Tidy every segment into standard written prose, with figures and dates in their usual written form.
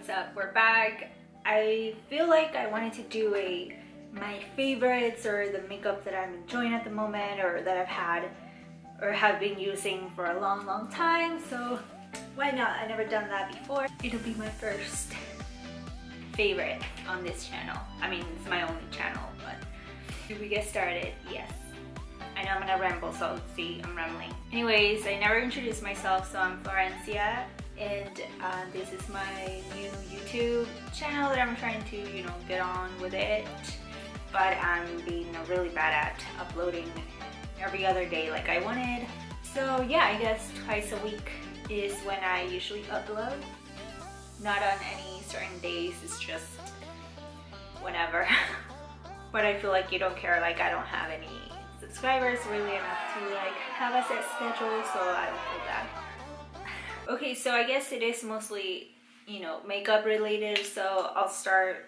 what's up? We're back. I feel like I wanted to do my favorites or the makeup that I'm enjoying at the moment or that I've had or have been using for a long time, so why not? I've never done that before. It'll be my first favorite on this channel. I mean, it's my only channel, but should we get started? Yes. I know I'm gonna ramble, so see, I'm rambling. Anyways, I never introduced myself, so I'm Florencia, and this is my new YouTube channel that I'm trying to, you know, get on with it. But I'm being really bad at uploading every other day like I wanted. So yeah, I guess twice a week is when I usually upload. Not on any certain days, it's just whenever. But I feel like you don't care, like I don't have any subscribers really enough to like have a set schedule, so I don't feel that. Okay, so I guess it is mostly, you know, makeup related, so I'll start,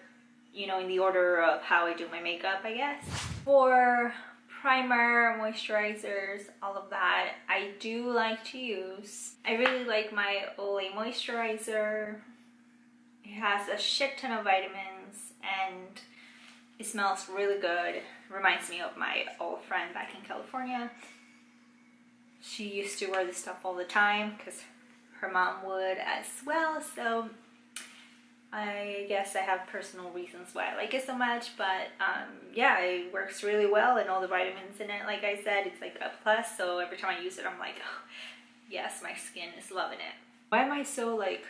you know, in the order of how I do my makeup, I guess. For primer, moisturizers, all of that, I do like to use. I really like my Olay moisturizer. It has a shit ton of vitamins and it smells really good. Reminds me of my old friend back in California. She used to wear this stuff all the time because her mom would as well, so I guess I have personal reasons why I like it so much, but yeah, it works really well and all the vitamins in it, like I said, it's like a plus, so every time I use it I'm like, oh, yes, my skin is loving it. Why am I so like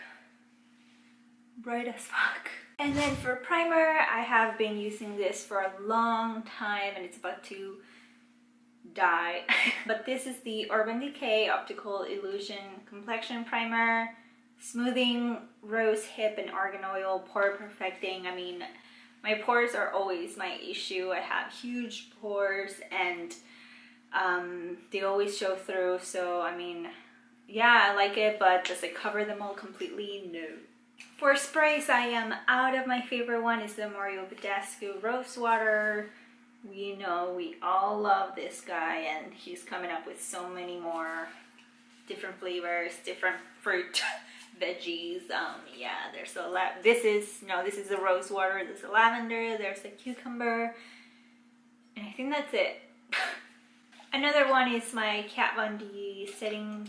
bright as fuck? And then for primer, I have been using this for a long time and it's about to die. But this is the Urban Decay Optical Illusion Complexion Primer. Smoothing, rose hip, and argan oil, pore perfecting. I mean, my pores are always my issue. I have huge pores and they always show through. So, I mean, yeah, I like it, but does it cover them all completely? No. For sprays, I am out of my favorite one. Is the Mario Badescu Rose Water. We know we all love this guy and he's coming up with so many more different flavors, different fruit, veggies. Yeah, there's a lot. This is a rose water, there's a lavender, there's a cucumber, and I think that's it. Another one is my Kat Von D setting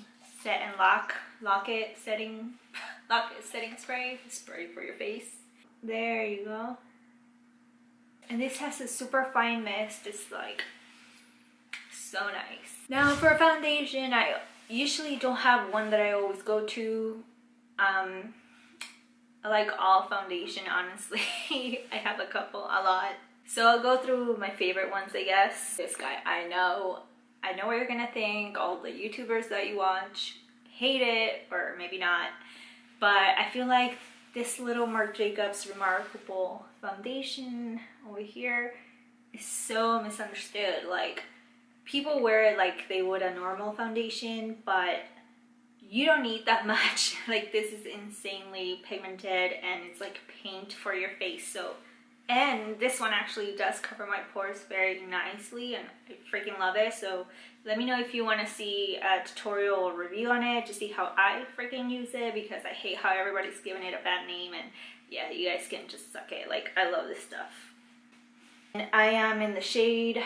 setting spray for your face. There you go. And this has a super fine mist. It's like so nice. Now for foundation, I usually don't have one that I always go to. I like all foundation, honestly. I have a lot. So I'll go through my favorite ones, I guess. This guy, I know what you're gonna think. All the YouTubers that you watch hate it, or maybe not. But I feel like this little Marc Jacobs Remarkable foundation over here is so misunderstood. Like, people wear it like they would a normal foundation, but you don't need that much. Like, this is insanely pigmented and it's like paint for your face. So, and this one actually does cover my pores very nicely and I freaking love it. So let me know if you want to see a tutorial or review on it to see how I freaking use it, because I hate how everybody's giving it a bad name, and yeah, you guys can just suck it. Like, I love this stuff. And I am in the shade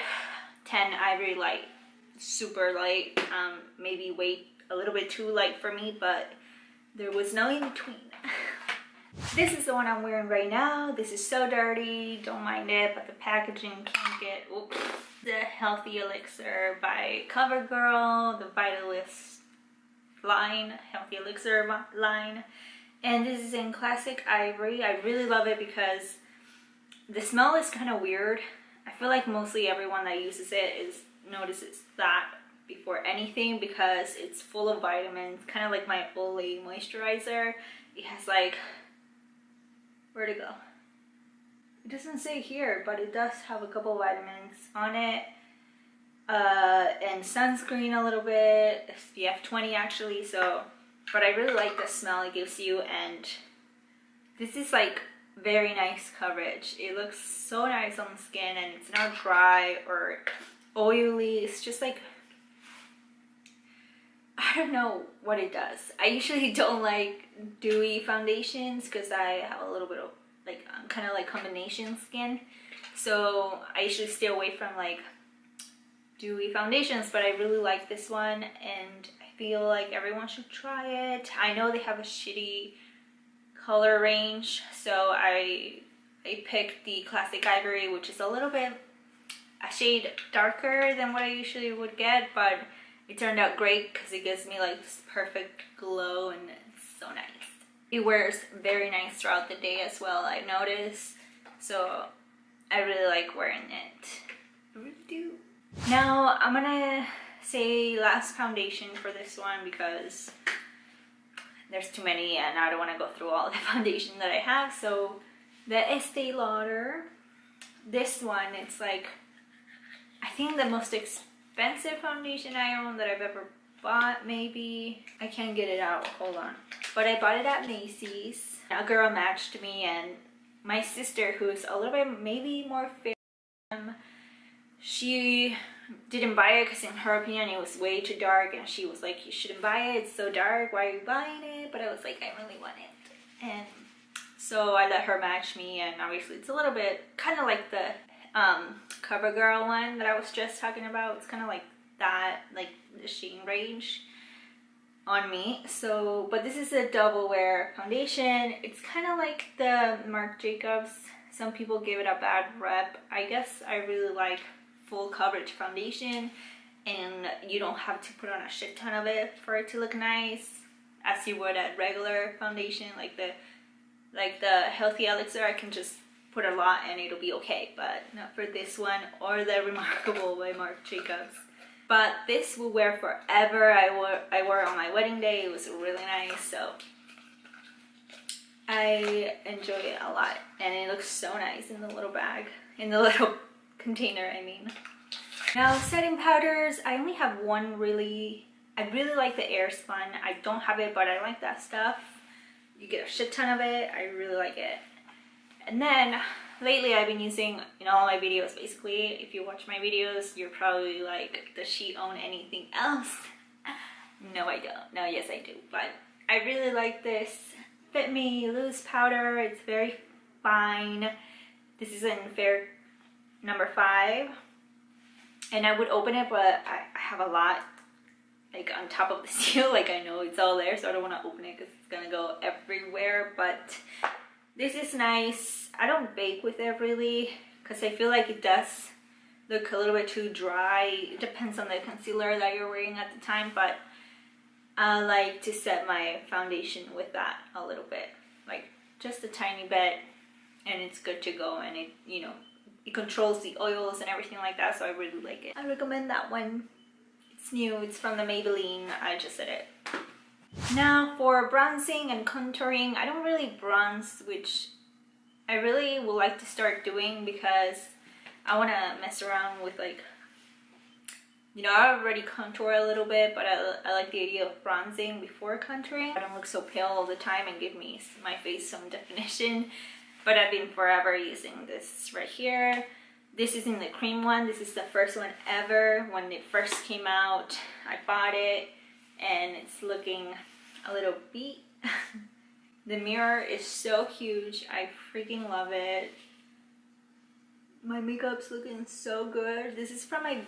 10 Ivory Light. Super light, maybe way a little bit too light for me, but there was no in between. This is the one I'm wearing right now. This is so dirty, don't mind it, but the packaging can't get, oops. The Healthy Elixir by CoverGirl, the Vitalist line, Healthy Elixir line. And this is in Classic Ivory. I really love it because the smell is kind of weird. I feel like mostly everyone that uses it notices that before anything, because it's full of vitamins, kind of like my Olay moisturizer. It has like, where'd it go? It doesn't say here, but it does have a couple vitamins on it. And sunscreen a little bit, SPF 20 actually, so, but I really like the smell it gives you, and this is like very nice coverage. It looks so nice on the skin and it's not dry or oily. It's just like, I don't know what it does. I usually don't like dewy foundations because I have a little bit of like, I'm kind of like combination skin. So I usually stay away from like dewy foundations, but I really like this one and I feel like everyone should try it. I know they have a shitty color range, so I picked the Classic Ivory, which is a little bit a shade darker than what I usually would get, but it turned out great because it gives me like this perfect glow and it's so nice. It wears very nice throughout the day as well, I noticed, so I really like wearing it. I really do. Now I'm gonna say last foundation for this one because there's too many and I don't want to go through all the foundation that I have. So the Estee Lauder, this one, it's like I think the most expensive foundation I own that I've ever bought, maybe. I can't get it out, hold on. But I bought it at Macy's. A girl matched me and my sister, who's a little bit maybe more fair, she didn't buy it because in her opinion it was way too dark and she was like, you shouldn't buy it, it's so dark, why are you buying it? But I was like, I really want it. And so I let her match me, and obviously it's a little bit kind of like the CoverGirl one that I was just talking about. It's kind of like that, like the sheen range on me. So, but this is a double wear foundation. It's kind of like the Marc Jacobs. Some people give it a bad rep. I guess I really like full coverage foundation and you don't have to put on a shit ton of it for it to look nice as you would at regular foundation. Like the Healthy Elixir, I can just put a lot and it'll be okay, but not for this one or the Remarkable by Marc Jacobs. But this will wear forever. I wore it on my wedding day. It was really nice, so I enjoy it a lot, and it looks so nice in the little bag, in the little container, I mean. Now, setting powders, I only have one really. I really like the Airspun. I don't have it, but I like that stuff. You get a shit ton of it. I really like it. And then lately I've been using, in all my videos basically, if you watch my videos, you're probably like, does she own anything else? No, I don't. No, yes I do. But I really like this Fit Me loose powder. It's very fine. This is in Fair number 5. And I would open it, but I have a lot like on top of the seal. Like I know it's all there, so I don't want to open it because it's gonna go everywhere. But this is nice. I don't bake with it really because I feel like it does look a little bit too dry. It depends on the concealer that you're wearing at the time, but I like to set my foundation with that a little bit, like just a tiny bit, and it's good to go. And it, you know, it controls the oils and everything like that, so I really like it. I recommend that one. It's new, it's from the Maybelline. I just said it. Now for bronzing and contouring, I don't really bronze, which I really would like to start doing because I want to mess around with, like, you know, I already contour a little bit, but I like the idea of bronzing before contouring. I don't look so pale all the time and give my face some definition. But I've been forever using this right here. This is in the cream one. This is the first one ever. When it first came out, I bought it and it's looking a little beat. The mirror is so huge. I freaking love it. My makeup's looking so good. This is from my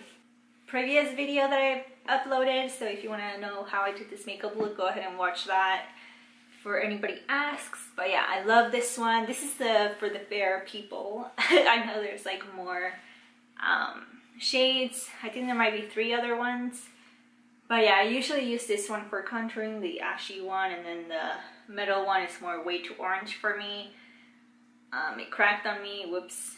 previous video that I uploaded, so if you want to know how I did this makeup look, go ahead and watch that for anybody asks. But yeah, I love this one. This is for the fair people. I know there's like more shades. I think there might be 3 other ones. But yeah, I usually use this one for contouring, the ashy one, and then the metal one is more way too orange for me. It cracked on me, whoops.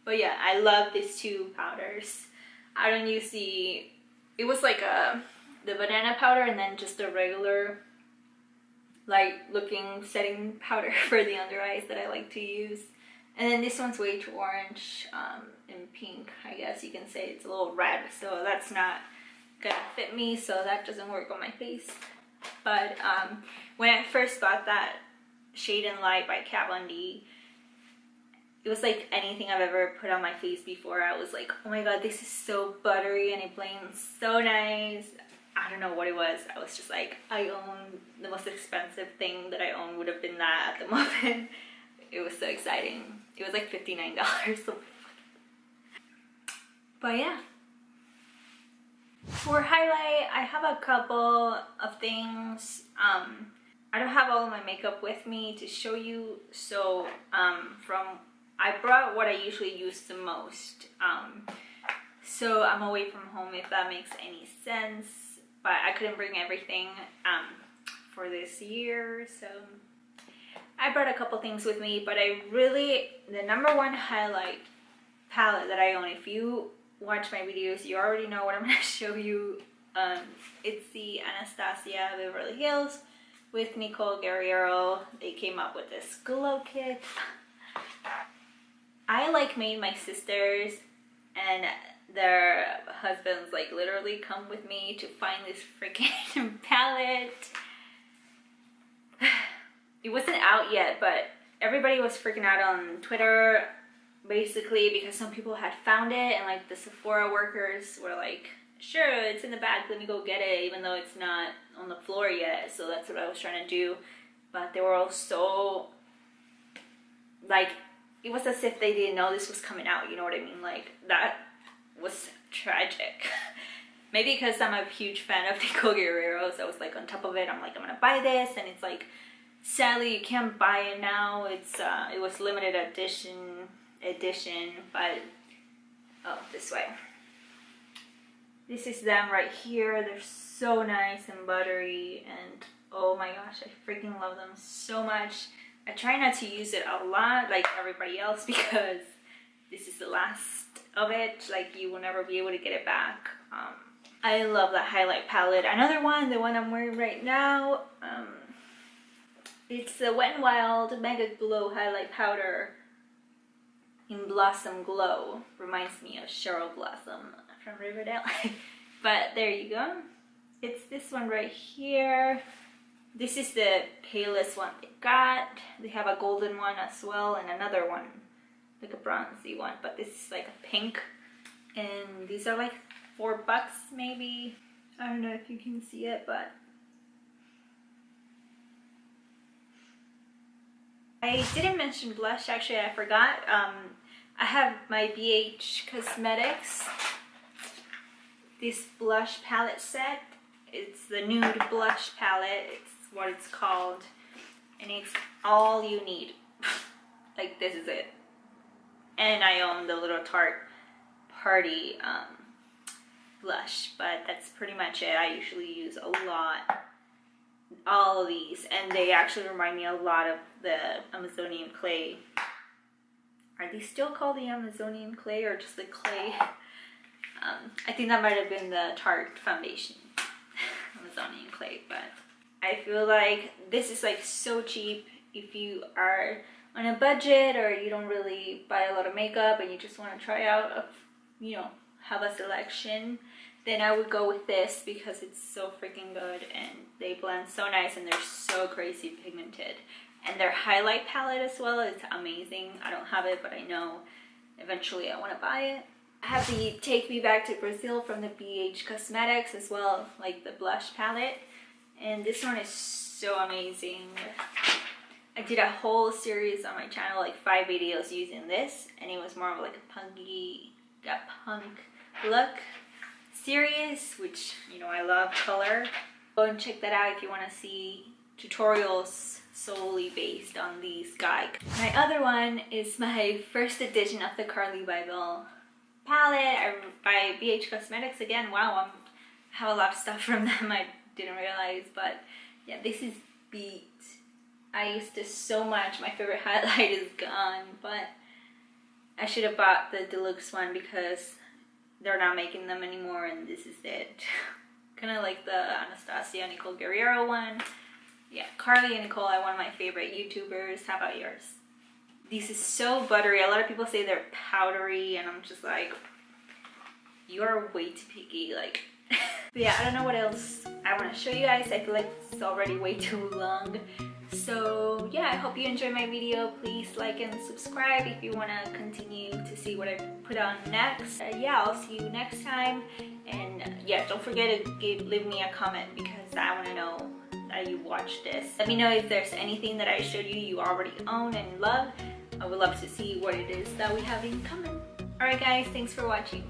But yeah, I love these 2 powders. I don't use it was like the banana powder and then just a regular light looking setting powder for the under eyes that I like to use. And then this one's way too orange and pink, I guess you can say. It's a little red, so that's not gonna fit me, so that doesn't work on my face. But when I first bought that Shade and Light by Kat Von D, it was like anything I've ever put on my face before. I was like, oh my god, this is so buttery and it blends so nice. I don't know what it was. I was just like, I own the most expensive thing that I own would have been that at the moment. It was so exciting. It was like $59. So. But yeah. For highlight, I have a couple of things. I don't have all of my makeup with me to show you, so I brought what I usually use the most. So I'm away from home, if that makes any sense, but I couldn't bring everything for this year, so I brought a couple things with me. But the number one highlight palette that I own, if you watch my videos, you already know what I'm going to show you. It's the Anastasia Beverly Hills with Nicole Guerriero. They came up with this glow kit. I like made my sisters and their husbands like literally come with me to find this freaking palette. It wasn't out yet, but everybody was freaking out on Twitter basically because some people had found it, and like the Sephora workers were like, sure, it's in the bag, let me go get it, even though it's not on the floor yet. So that's what I was trying to do, but they were all so like, it was as if they didn't know this was coming out, you know what I mean? Like, that was tragic. Maybe because I'm a huge fan of Nicole Guerriero, so I was like on top of it. I'm like, I'm gonna buy this, and it's like, sadly you can't buy it now. It's it was limited edition, but oh, this way. This is them right here. They're so nice and buttery, and oh my gosh, I freaking love them so much. I try not to use it a lot like everybody else because this is the last of it. Like, you will never be able to get it back. I love that highlight palette. Another one, the one I'm wearing right now, it's the Wet n Wild Mega Glow Highlight Powder in Blossom Glow. Reminds me of Cheryl Blossom from Riverdale. But there you go. It's this one right here. This is the palest one they got. They have a golden one as well, and another one, like a bronzy one, but this is like a pink. And these are like $4 maybe. I don't know if you can see it, but I didn't mention blush, actually I forgot. I have my BH Cosmetics, this blush palette set. It's the nude blush palette, it's what it's called, and it's all you need. Like, this is it. And I own the little Tarte Party blush, but that's pretty much it. I usually use a lot, all of these, and they actually remind me a lot of the Amazonian clay. Are they still called the Amazonian clay, or just the clay? I think that might have been the Tarte foundation, Amazonian clay. But I feel like this is like so cheap if you are on a budget, or you don't really buy a lot of makeup and you just want to try out, you know, have a selection. Then I would go with this because it's so freaking good, and they blend so nice, and they're so crazy pigmented. And their highlight palette as well is amazing. I don't have it, but I know eventually I want to buy it. I have the Take Me Back to Brazil from the BH Cosmetics as well, like the blush palette. And this one is so amazing. I did a whole series on my channel, like 5 videos using this, and it was more of like a punk look series, which, you know, I love color. Go and check that out if you want to see tutorials solely based on these guys. My other one is my first edition of the Carly Bible palette by BH Cosmetics. Again, wow, I have a lot of stuff from them I didn't realize, but yeah, this is Beat. I used this so much. My favorite highlight is gone, but I should have bought the deluxe one because they're not making them anymore, and this is it. Kind of like the Anastasia Nicole Guerriero one. Yeah, Carly and Nicole are one of my favorite YouTubers. How about yours? This is so buttery. A lot of people say they're powdery, and I'm just like, you are way too picky. Like, but yeah, I don't know what else I want to show you guys. I feel like it's already way too long. So yeah, I hope you enjoyed my video. Please like and subscribe if you want to continue to see what I put on next. Yeah, I'll see you next time. And yeah, don't forget to leave me a comment because I want to know that you watched this. Let me know if there's anything that I showed you already own and love. I would love to see what it is that we have in common. Alright guys, thanks for watching.